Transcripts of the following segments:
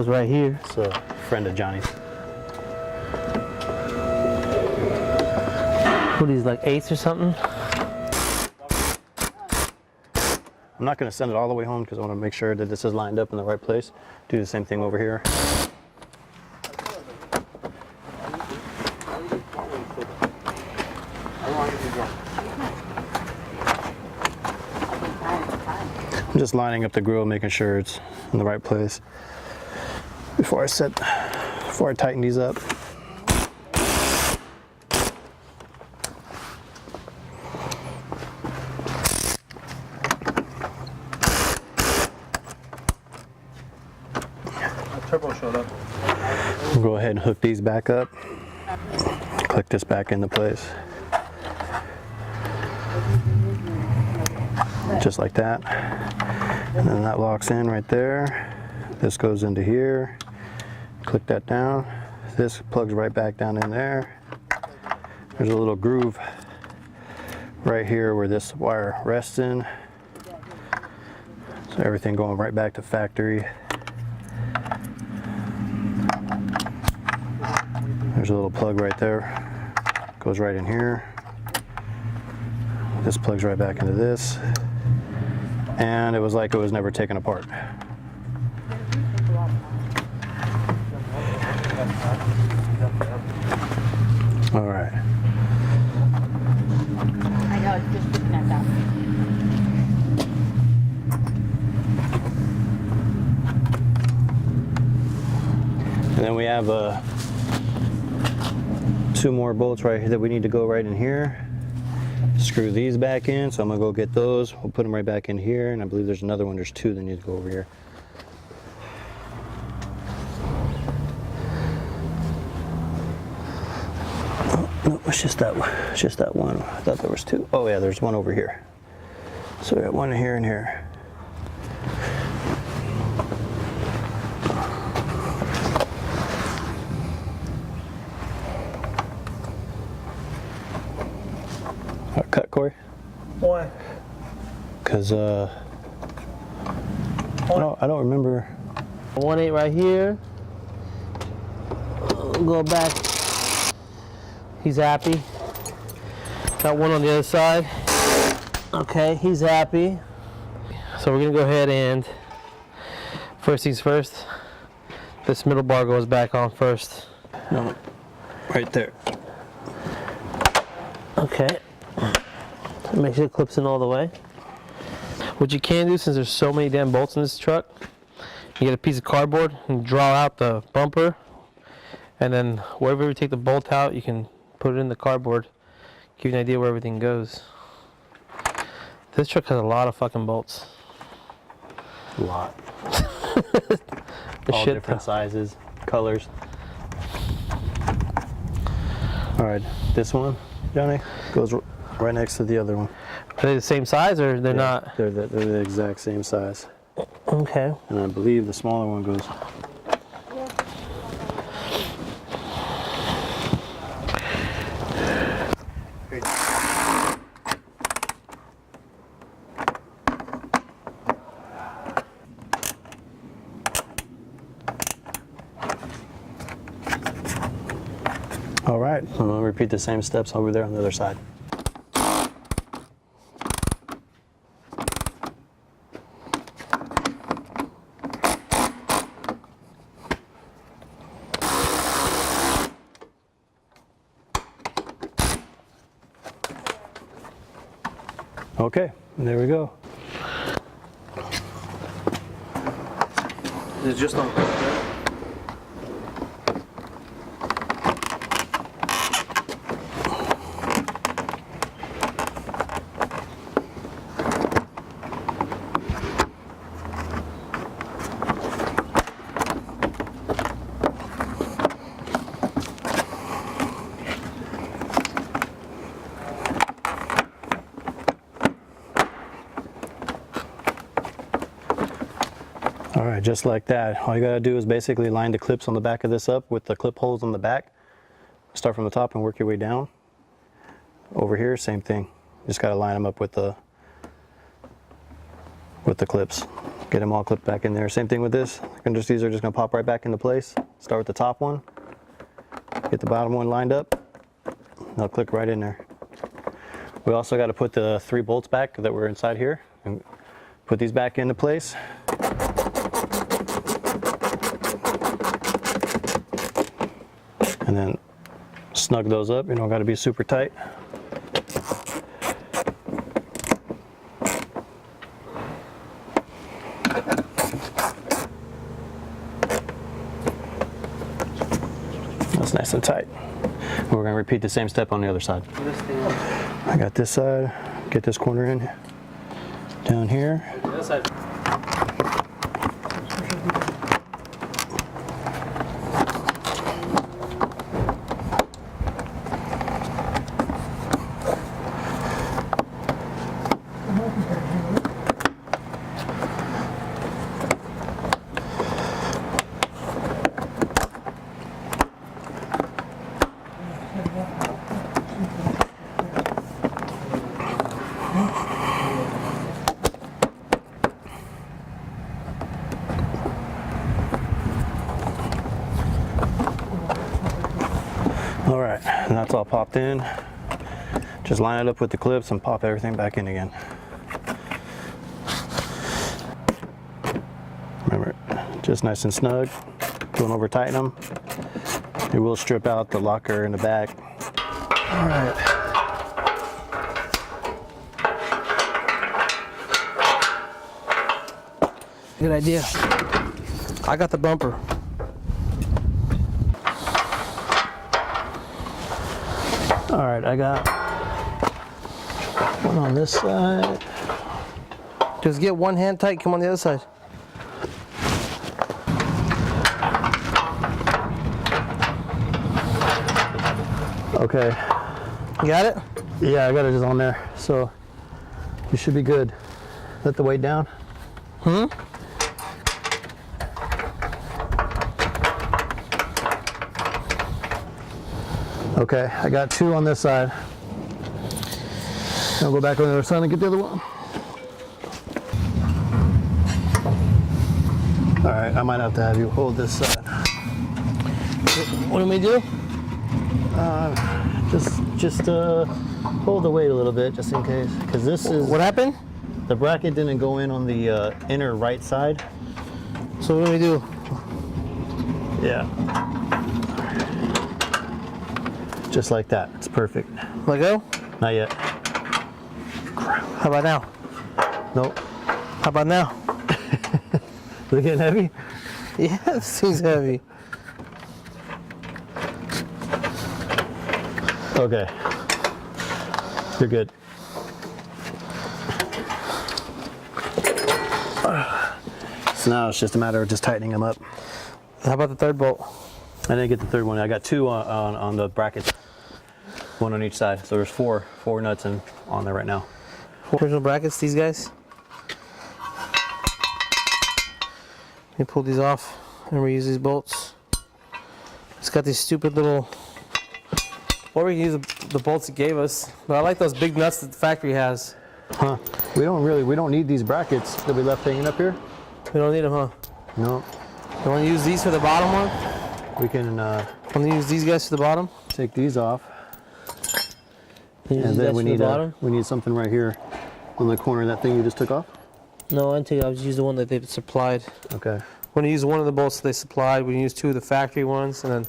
It's right here. It's a friend of Johnny's. What are these, like eighths or something? I'm not going to send it all the way home because I want to make sure that this is lined up in the right place. Do the same thing over here. I'm just lining up the grill, making sure it's in the right place before I tighten these up. Turbo showed up. We'll go ahead and hook these back up. Click this back into place. Just like that. And then that locks in right there. This goes into here. Click that down. This plugs right back down in there. There's a little groove right here where this wire rests in. So everything going right back to factory. There's a little plug right there. Goes right in here. This plugs right back into this. And it was like it was never taken apart. All right. I know, it's just looking at that. And then we have two more bolts right here that we need to go right in here. Screw these back in, so I'm gonna go get those. We'll put them right back in here, and I believe there's another one. There's two that need to go over here. Oh, no, it's just that one. It's just that one. I thought there was two. Oh yeah, there's one over here. So we got one here and here. Cut, Corey? Why? Because I don't remember. 1/8 right here. Go back. He's happy. Got one on the other side. Okay, he's happy. So we're gonna go ahead and first things first. This middle bar goes back on first. No, right there. Okay. Make sure it clips in all the way. What you can do, since there's so many damn bolts in this truck, you get a piece of cardboard and draw out the bumper, and then wherever you take the bolt out, you can put it in the cardboard, give you an idea where everything goes. This truck has a lot of fucking bolts. A lot. The All shit different sizes, colors. All right, this one, Johnny, goes right next to the other one. Are they the same size or they're not? They're the exact same size. Okay. And I believe the smaller one goes. All right, I'm gonna repeat the same steps over there on the other side. Okay, there we go. It's just on. All right, just like that. All you gotta do is basically line the clips on the back of this up with the clip holes on the back. Start from the top and work your way down. Over here, same thing. Just gotta line them up with the clips. Get them all clipped back in there. Same thing with this. These are just gonna pop right back into place. Start with the top one. Get the bottom one lined up. They'll click right in there. We also got to put the 3 bolts back that were inside here and put these back into place. And then snug those up. You don't got to be super tight. That's nice and tight. And we're going to repeat the same step on the other side. I got this side. Get this corner in down here. This side. All right, and that's all popped in. Just line it up with the clips and pop everything back in again. Remember, just nice and snug. Don't over tighten them. It will strip out the locker in the back. All right. Good idea. I got the bumper. All right, I got one on this side. Just get one hand tight, come on the other side. Okay. You got it? Yeah, I got it just on there. So you should be good. Let the weight down. Okay, I got 2 on this side. I'll go back on the other side and get the other one. All right, I might have to have you hold this side. What do we do? Just hold the weight a little bit, just in case, because this is What happened? the bracket didn't go in on the inner right side. So what do we do? Yeah. Just like that. It's perfect. Let go? Not yet. How about now? Nope. How about now? Is it getting heavy? Yeah, this thing's heavy. Okay. You're good. So now it's just a matter of just tightening them up. How about the 3rd bolt? I didn't get the 3rd one. I got 2 on the brackets. 1 on each side. So there's 4 nuts on there right now. Original brackets, these guys. Let me pull these off and reuse these bolts. It's got these stupid little, or we can use the bolts it gave us. But I like those big nuts that the factory has. Huh. We don't need these brackets that we left hanging up here. We don't need them, huh? No. You want to use these for the bottom one? We can Want to use these guys for the bottom? take these off. Use And these then guys for the bottom? we need something right here on the corner of that thing you just took off. No, I didn't take it. I was using the one that they supplied. Okay. We're going to use one of the bolts they supplied. We're going to use 2 of the factory ones, and then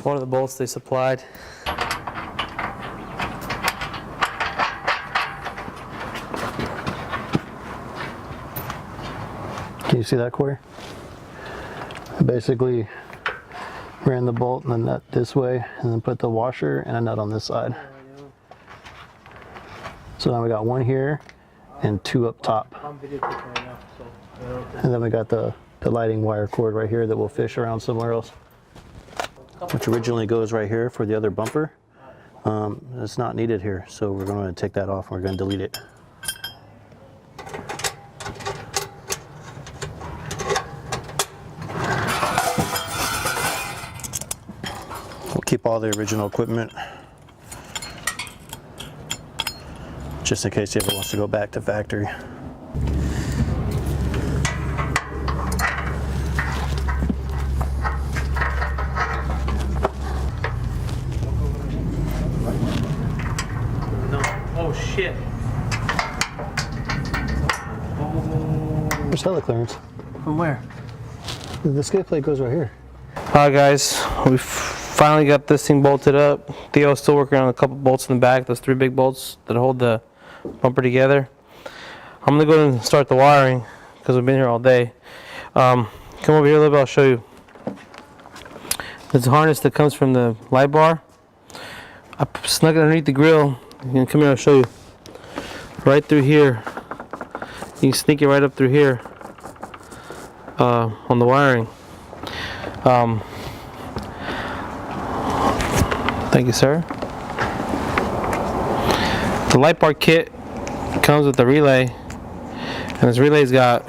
one of the bolts they supplied. Can you see that, Corey? I basically ran the bolt and the nut this way, and then put the washer and a nut on this side. So now we got 1 here and 2 up top. And then we got the lighting wire cord right here that will fish around somewhere else, which originally goes right here for the other bumper. It's not needed here, so we're going to take that off and we're going to delete it. We'll keep all the original equipment just in case he ever wants to go back to factory. shit. Where's hella clearance? From where? The skid plate goes right here. Alright guys, we finally got this thing bolted up. Theo's still working on a couple bolts in the back, those 3 big bolts that hold the bumper together. I'm gonna go and start the wiring because we've been here all day. Come over here a little bit, I'll show you. There's a harness that comes from the light bar. I snuck it underneath the grill. You can come here, I'll show you. Right through here. You can sneak it right up through here on the wiring. Thank you, sir. The light bar kit comes with the relay, and this relay's got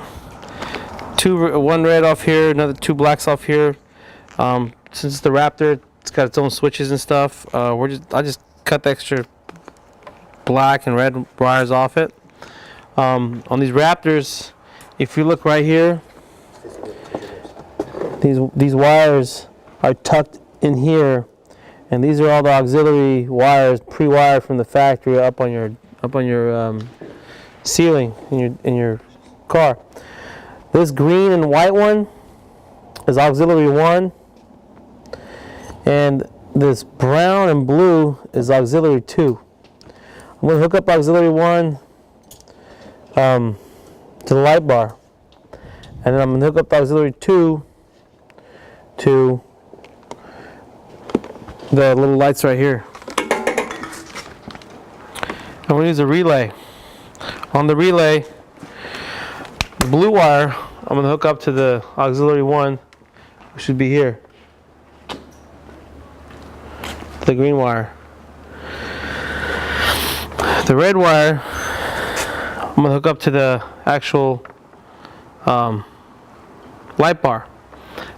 one red off here, another 2 blacks off here. Since it's the Raptor, it's got its own switches and stuff. I just cut the extra black and red wires off it. On these Raptors, if you look right here, these wires are tucked in here, and these are all the auxiliary wires pre-wired from the factory up on your ceiling in your car. This green and white one is auxiliary 1, and this brown and blue is auxiliary 2. I'm going to hook up auxiliary 1 to the light bar, and then I'm going to hook up auxiliary 2 to the little lights right here. I'm going to use a relay. On the relay, the blue wire, I'm going to hook up to the auxiliary 1, which should be here. The green wire. The red wire, I'm going to hook up to the actual light bar.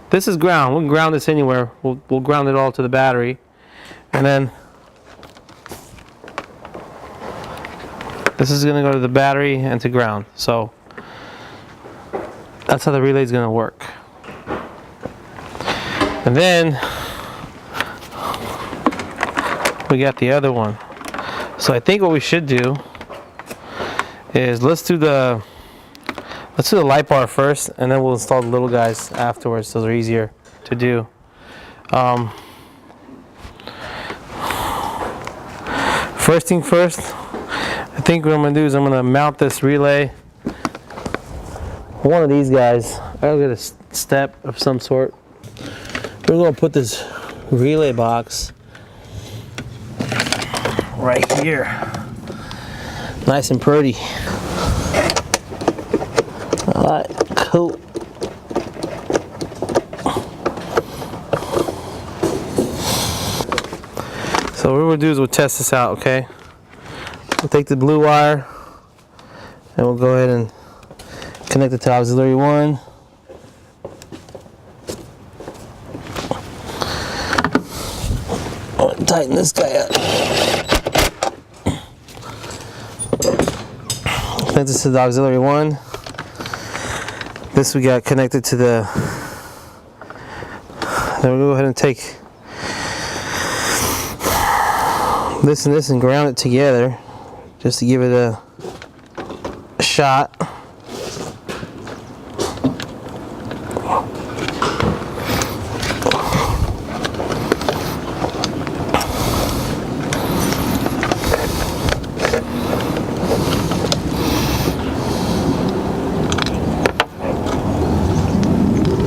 This is ground. We can ground this anywhere. We'll ground it all to the battery. And then this is going to go to the battery and to ground. So that's how the relay is going to work. And then we got the other one. So I think what we should do is let's do the light bar first, and then we'll install the little guys afterwards. Those are easier to do. First thing first, I think what I'm going to do is I'm going to mount this relay. One of these guys, I'll get a step of some sort. We're going to put this relay box right here. Nice and pretty. Alright, cool. So what we'll do is we'll test this out, okay? We'll take the blue wire and we'll go ahead and connect it to auxiliary 1. I'll tighten this guy up. Connect this to the auxiliary 1. This we got connected to the. Then we'll go ahead and take this and this and ground it together just to give it a shot.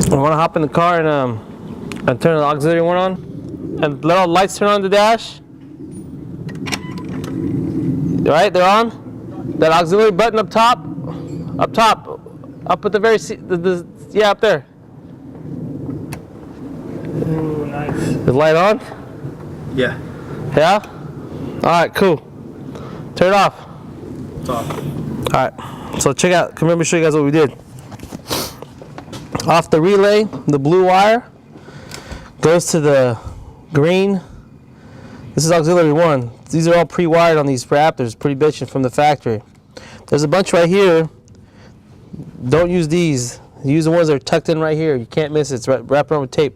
I want to hop in the car and turn the auxiliary 1 on and let all the lights turn on the dash. Right, they're on. That auxiliary button up top, up at the very yeah, up there. Ooh, nice. Is the light on? Yeah. Yeah. All right, cool. Turn it off. It's off. All right. So check out. Come here, let me show you guys what we did. Off the relay, the blue wire goes to the green. This is auxiliary 1. These are all pre-wired on these Raptors, pretty bitchin' from the factory. There's a bunch right here. Don't use these. Use the ones that are tucked in right here. You can't miss it. It's wrapped around with tape.